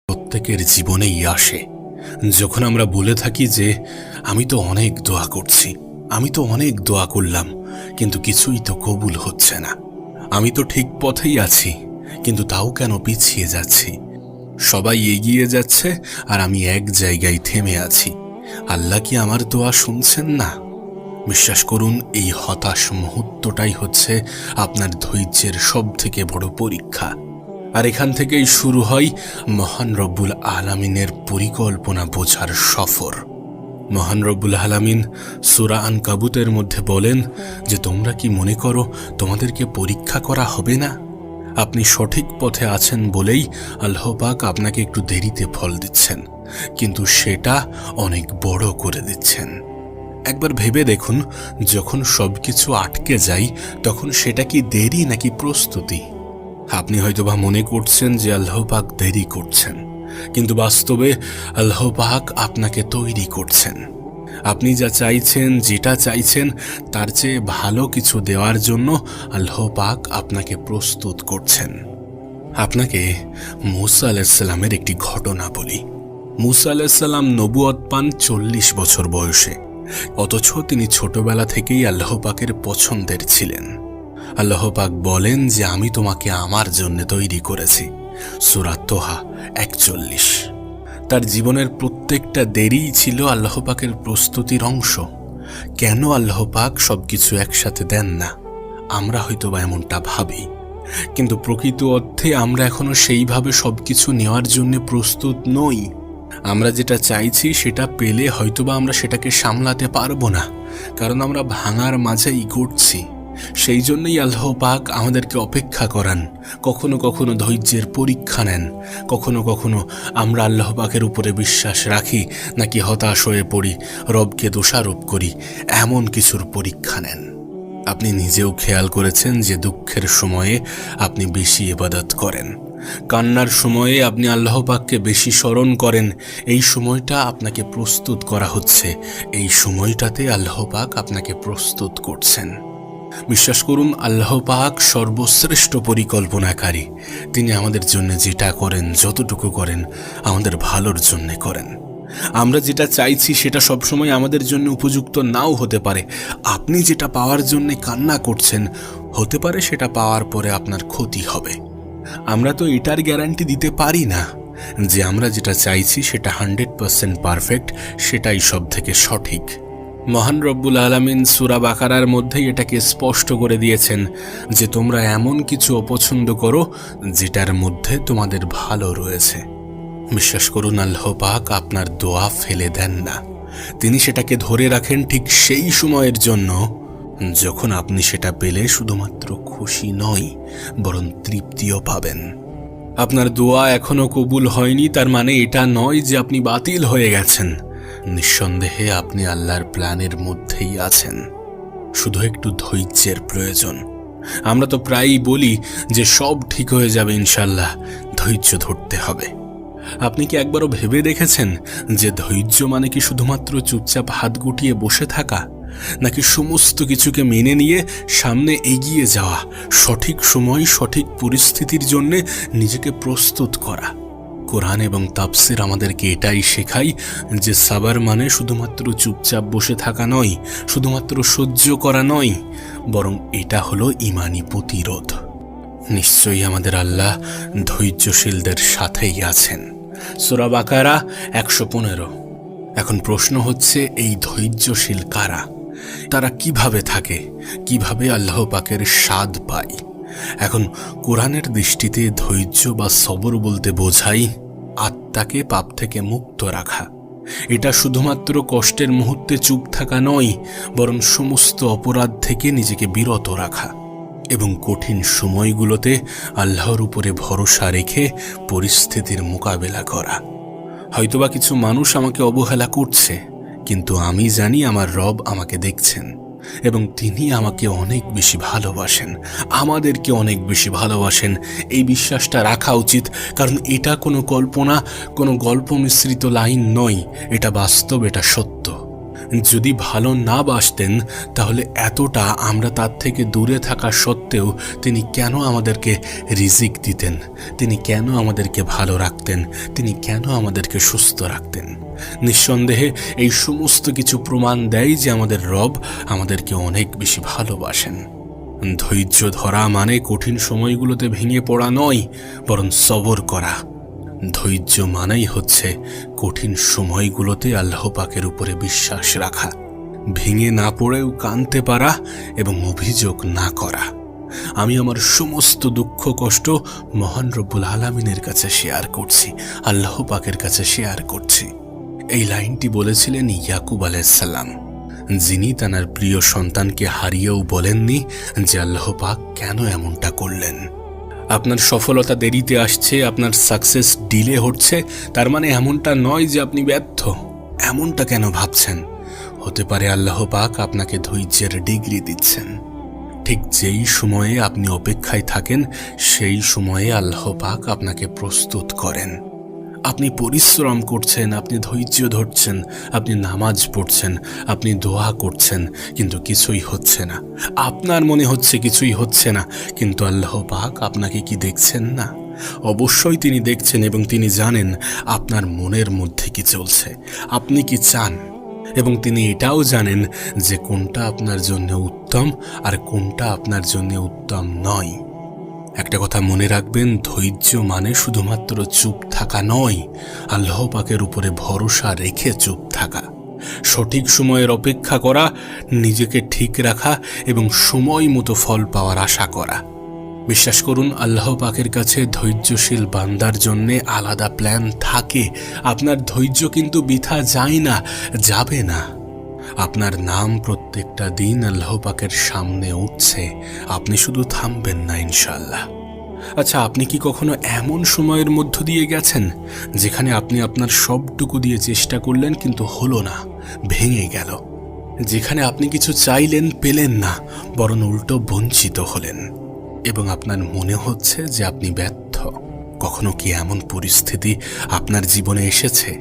প্রত্যেকের জীবনেই আসে। যখন আমরা বলে থাকি যে আমি তো অনেক দোয়া করছি, আমি তো অনেক দোয়া করলাম, কিন্তু কিছুই তো কবুল হচ্ছে না। আমি তো ঠিক পথেই আছি, কিন্তু তাও কেন পিছিয়ে যাচ্ছি? সবাই এগিয়ে যাচ্ছে আর আমি এক জায়গায় থেমে আছি। আল্লাহ কি আমার দোয়া শুনছেন না? বিশ্বাস করুন, এই হতাশ মুহূর্তটাই হচ্ছে আপনার ধৈর্যের সবথেকে বড় পরীক্ষা। আর এখান থেকেই শুরু হয় মহান রব্বুল আলামিনের পরিকল্পনা বোঝার সফর। মহান রব্বুল আলামিন সূরা আনকাবুতের মধ্যে বলেন যে তোমরা কি মনে করো তোমাদেরকে পরীক্ষা করা হবে না? আপনি সঠিক পথে আছেন বলেই আল্লাহ পাক আপনাকে একটু দেরিতে ফল দিচ্ছেন, কিন্তু সেটা অনেক বড় করে দিচ্ছেন। একবার ভেবে দেখুন, যখন সবকিছু আটকে যায় তখন সেটা কি দেরি নাকি প্রস্তুতি? আপনি হয়তোবা মনে করছেন যে আল্লাহ পাক দেরি করছেন, কিন্তু বাস্তবে আল্লাহ পাক আপনাকে তৈরি করছেন। আপনি যা চাইছেন, যেটা চাইছেন তার চেয়ে ভালো কিছু দেওয়ার জন্য আল্লাহ পাক আপনাকে প্রস্তুত করছেন। আপনাকে মূসা আলাইহিস সালামের একটি ঘটনা বলি। মূসা আলাইহিস সালাম নবুয়ত পান 40 বছর বয়সে, অথচ তিনি ছোটবেলা থেকেই আল্লাহ পাকের পছন্দের ছিলেন। আল্লাহ পাক বলেন যে আমি তোমাকে আমার জন্য তৈরি করেছি, সূরা তোহা 41। তার জীবনের প্রত্যেকটা দেরিই ছিল আল্লাহ পাকের প্রস্তুতির অংশ। কেন আল্লাহ পাক সবকিছু একসাথে দেন না? আমরা হয়তোবা এমনটা ভাবি, কিন্তু প্রকৃত অর্থে আমরা এখনো সেইভাবে সবকিছু নেওয়ার জন্য প্রস্তুত নই। আমরা যেটা চাইছি সেটা পেলে হয়তোবা আমরা সেটাকে সামলাতে পারবো না, কারণ আমরা ভাঙার মাঝেই ঘুরছি। সেই জন্যই আল্লাহ পাক আমাদেরকে অপেক্ষা করান, কখনো কখনো ধৈর্যের পরীক্ষা নেন, কখনো কখনো আমরা আল্লাহ পাকের উপরে বিশ্বাস রাখি নাকি হতাশ হয়ে পড়ি, রবকে দোষারোপ করি, এমন কিছুর পরীক্ষা নেন। আপনি নিজেও খেয়াল করেছেন যে দুঃখের সময়ে আপনি বেশি ইবাদত করেন, কান্নার সময়ে আপনি আল্লাহ পাককে বেশি স্মরণ করেন। এই সময়টা আপনাকে প্রস্তুত করা হচ্ছে, এই সময়টাতে আল্লাহ পাক আপনাকে প্রস্তুত করছেন। বিশ্বাস করুন, আল্লাহ পাক সর্বশ্রেষ্ঠ পরিকল্পনাকারী। তিনি আমাদের জন্য যেটা করেন, যতটুকু করেন আমাদের ভালোর জন্য করেন। আমরা যেটা চাইছি সেটা সবসময় আমাদের জন্য উপযুক্ত নাও হতে পারে। আপনি যেটা পাওয়ার জন্য কান্না করছেন, হতে পারে সেটা পাওয়ার পরে আপনার ক্ষতি হবে। আমরা তো এটার গ্যারান্টি দিতে পারি না যে আমরা যেটা চাইছি সেটা 100% পারফেক্ট, সেটাই সব থেকে সঠিক। মহান রব্বুল আলামিন সূরা বাকারার মধ্যেই এটাকে স্পষ্ট করে দিয়েছেন যে তোমরা এমন কিছু অপছন্দ করো যেটার মধ্যে তোমাদের ভালো রয়েছে। বিশ্বাস করুন, আল্লাহ পাক আপনার দোয়া ফেলে দেন না। তিনি সেটাকে ধরে রাখেন ঠিক সেই সময়ের জন্য যখন আপনি সেটা পেলে শুধুমাত্র খুশি নয়, বরং তৃপ্তিও পাবেন। আপনার দোয়া এখনো কবুল হয়নি তার মানে এটা নয় যে আপনি বাতিল হয়ে গেছেন। নিঃসন্দেহে আপনি আল্লাহর প্ল্যানের মধ্যেই আছেন, শুধু একটু ধৈর্যের প্রয়োজন। আমরা তো প্রায়ই বলি যে সব ঠিক হয়ে যাবে ইনশাল্লাহ, ধৈর্য ধরতে হবে। আপনি কি একবারও ভেবে দেখেছেন যে ধৈর্য মানে কি শুধুমাত্র চুপচাপ হাত গুটিয়ে বসে থাকা, নাকি সমস্ত কিছুকে মেনে নিয়ে সামনে এগিয়ে যাওয়া, সঠিক সময় সঠিক পরিস্থিতির জন্য নিজেকে প্রস্তুত করা? কোরআন এবং তাফসীর আমাদেরকে এটাই শেখায় যে সাবার মানে শুধুমাত্র চুপচাপ বসে থাকা নয়, শুধুমাত্র সহ্য করা নয়, বরং এটা হলো ঈমানি প্রতিরোধ। নিশ্চয়ই আমাদের আল্লাহ ধৈর্যশীলদের সাথেই আছেন। সূরা বাকারা 115। এখন প্রশ্ন হচ্ছে, এই ধৈর্যশীল কারা? তারা কিভাবে থাকে, কিভাবে আল্লাহ পাকের স্বাদ পায়? এখন কোরআনের দৃষ্টিতে ধৈর্য বা সবর বলতে বোঝায় আত্মাকে পাপ থেকে মুক্ত রাখা। এটা শুধুমাত্র কষ্টের মুহূর্তে চুপ থাকা নয়, বরং সমস্ত অপরাধ থেকে নিজেকে বিরত রাখা এবং কঠিন সময়গুলোতে আল্লাহর উপরে ভরসা রেখে পরিস্থিতির মোকাবেলা করা। হয়তোবা কিছু মানুষ আমাকে অবহেলা করছে, কিন্তু আমি জানি আমার রব আমাকে দেখছেন এবং তিনি আমাকে অনেক বেশি ভালোবাসেন, আমাদেরকে অনেক বেশি ভালোবাসেন। এই বিশ্বাসটা রাখা উচিত, কারণ এটা কোনো কল্পনা, কোনো গল্প মিশ্রিত লাইন নয়, এটা বাস্তব, এটা সত্য। যদি ভালো না বাসতেন তাহলে এতটা আমরা তার থেকে দূরে থাকা সত্ত্বেও তিনি কেন আমাদেরকে রিজিক দিতেন, তিনি কেন আমাদেরকে ভালো রাখতেন, তিনি কেন আমাদেরকে সুস্থ রাখতেন? নিঃসন্দেহে এই সমস্ত কিছু প্রমাণ দেয় যে আমাদের রব আমাদেরকে অনেক বেশি ভালোবাসেন। ধৈর্য ধরা মানে কঠিন সময়গুলোতে ভেঙে পড়া নয়, বরং সবর করা। ধৈর্য মানেই হচ্ছে কঠিন সময়গুলোতে আল্লাহ পাকের উপরে বিশ্বাস রাখা, ভেঙে না পড়েও কাঁদতে পারা এবং অভিযোগ না করা। আমি আমার সমস্ত দুঃখ কষ্ট মহান রব্বুল আলামিনের কাছে শেয়ার করছি, আল্লাহ পাকের কাছে শেয়ার করছি। এই লাইনটি বলেছিলেন ইয়াকুব আলাইহিস সালাম, যিনি তার প্রিয় সন্তানকে হারিয়েও বলেননি যে আল্লাহ পাক কেন এমনটা করলেন। আপনার সফলতা দেরিতে আসছে, আপনার সাকসেস ডিলে হচ্ছে, তার মানে এমনটা নয় যে আপনি ব্যর্থ। এমনটা কেন ভাবছেন? হতে পারে আল্লাহ পাক আপনাকে ধৈর্যের ডিগ্রি দিচ্ছেন। ঠিক যেই সময়ে আপনি অপেক্ষায় থাকেন সেই সময়ে আল্লাহ পাক আপনাকে প্রস্তুত করেন। আপনি পরিশ্রম করছেন, আপনি ধৈর্য ধরছেন, আপনি নামাজ পড়ছেন, আপনি দোয়া করছেন, কিন্তু কিছুই হচ্ছে না। আপনার মনে হচ্ছে কিছুই হচ্ছে না, কিন্তু আল্লাহ পাক আপনাকে কি দেখছেন না? অবশ্যই তিনি দেখছেন এবং তিনি জানেন আপনার মনের মধ্যে কি চলছে, আপনি কি চান, এবং তিনি এটাও জানেন যে কোনটা আপনার জন্য উত্তম আর কোনটা আপনার জন্য উত্তম নয়। একটা কথা মনে রাখবেন, ধৈর্য মানে শুধুমাত্র চুপ থাকা নয়, আল্লাহ পাকের উপরে ভরসা রেখে চুপ থাকা, সঠিক সময়ের অপেক্ষা করা, নিজেকে ঠিক রাখা এবং সময় মতো ফল পাওয়ার আশা করা। বিশ্বাস করুন, আল্লাহ পাকের কাছে ধৈর্যশীল বান্দার জন্যে আলাদা প্ল্যান থাকে। আপনার ধৈর্য কিন্তু বৃথা যায় না, যাবে না। আপনার নাম প্রত্যেকটা দিন আল্লাহ পাকের সামনে উঠছে, আপনি শুধু থামবেন না ইনশাআল্লাহ। আচ্ছা, আপনি কি কখনো এমন সময়ের মধ্য দিয়ে গেছেন যেখানে আপনি আপনার সবটুকু দিয়ে চেষ্টা করলেন কিন্তু হলো না, ভেঙে গেল? যেখানে আপনি কিছু চাইলেন, পেলেন না, বরং উল্টো বঞ্চিত হলেন এবং আপনার মনে হচ্ছে যে আপনি ব্যর্থ? কখনো কি এমন পরিস্থিতি আপনার জীবনে এসেছে?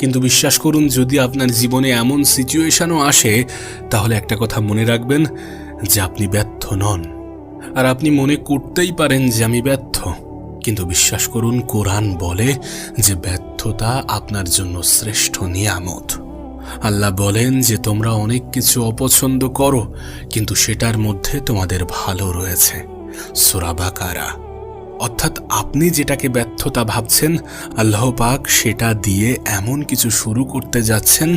কিন্তু বিশ্বাস করুন, যদি আপনার জীবনে এমন সিচুয়েশনও আসে, তাহলে একটা কথা মনে রাখবেন যে আপনি ব্যর্থ নন। আর আপনি মনে করতেই পারেন যে আমি ব্যর্থ, কিন্তু বিশ্বাস করুন, কোরআন বলে যে ব্যর্থতা আপনার জন্য শ্রেষ্ঠ নিয়ামত। আল্লাহ বলেন যে তোমরা অনেক কিছু অপছন্দ করো, কিন্তু সেটার মধ্যে তোমাদের ভালো রয়েছে। সূরা বাকারা। অর্থাৎ আপনি যেটাকে ব্যর্থতা ভাবছেন, আল্লাহ পাক সেটা দিয়ে এমন কিছু শুরু করতে যাচ্ছেন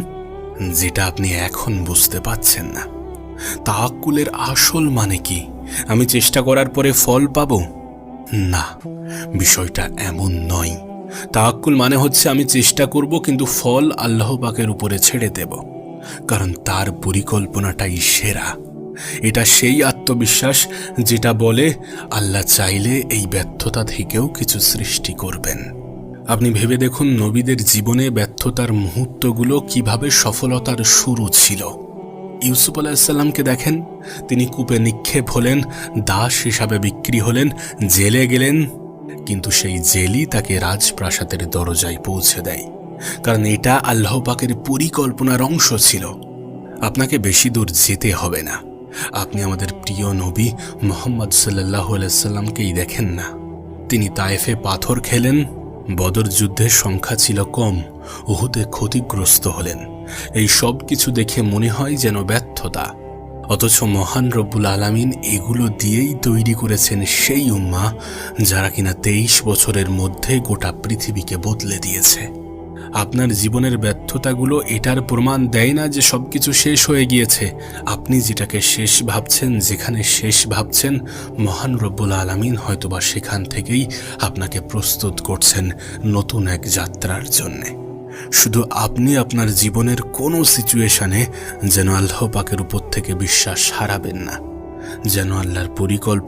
যেটা আপনি এখন বুঝতে পাচ্ছেন না। তাওয়াক্কুলের আসল মানে কি? আমি চেষ্টা করার পরে ফল পাবো? না, বিষয়টা এমন নয়। তাওয়াক্কুল মানে হচ্ছে আমি চেষ্টা করব কিন্তু ফল আল্লাহ পাকের উপরে ছেড়ে দেব, কারণ তার পরিকল্পনাটাই সেরা। এটা সেই আত্মবিশ্বাস যেটা বলে আল্লাহ চাইলে এই ব্যর্থতা থেকেও কিছু সৃষ্টি করবেন। আপনি ভেবে দেখুন, নবীদের জীবনে ব্যর্থতার মুহূর্তগুলো কিভাবে সফলতার শুরু ছিল। ইউসুফ আলাইহিসসালামকে দেখেন, তিনি কূপে নিক্ষেপ হলেন, দাস হিসাবে বিক্রি হলেন, জেলে গেলেন, কিন্তু সেই জেলই তাকে রাজপ্রাসাদের দরজায় পৌঁছে দেয়, কারণ এটা আল্লাহ পাকের পরিকল্পনার অংশ ছিল। আপনাকে বেশি দূর যেতে হবে না, আপনি আমাদের প্রিয় নবী মুহাম্মদ সাল্লাল্লাহু আলাইহি সাল্লামকেই দেখেন না। তিনি তায়েফে পাথর খেলেন, বদর যুদ্ধের সংখ্যা ছিল কম, উহুদে ক্ষতিগ্রস্ত হলেন। এই সব কিছু দেখে মনে হয় যেন ব্যর্থতা, অথচ মহান রব্বুল আলামিন এগুলো দিয়েই তৈরি করেছেন সেই উম্মাহ যারা কিনা 23 বছরের মধ্যে গোটা পৃথিবীকে বদলে দিয়েছে। আপনার জীবনের ব্যর্থতাগুলো এটার প্রমাণ দেয় না যে সবকিছু শেষ হয়ে গিয়েছে। আপনি যেটাকে শেষ ভাবছেন, যেখানে শেষ ভাবছেন, মহান রব্বুল আলামিন হয়তোবা সেখান থেকেই আপনাকে প্রস্তুত করছেন নতুন এক যাত্রার জন্যে। শুধু আপনি আপনার জীবনের কোনো সিচুয়েশনে যেন আল্লাহ পাকের উপর থেকে বিশ্বাস হারাবেন না, যেন আল্লাহর পরিকল্পনা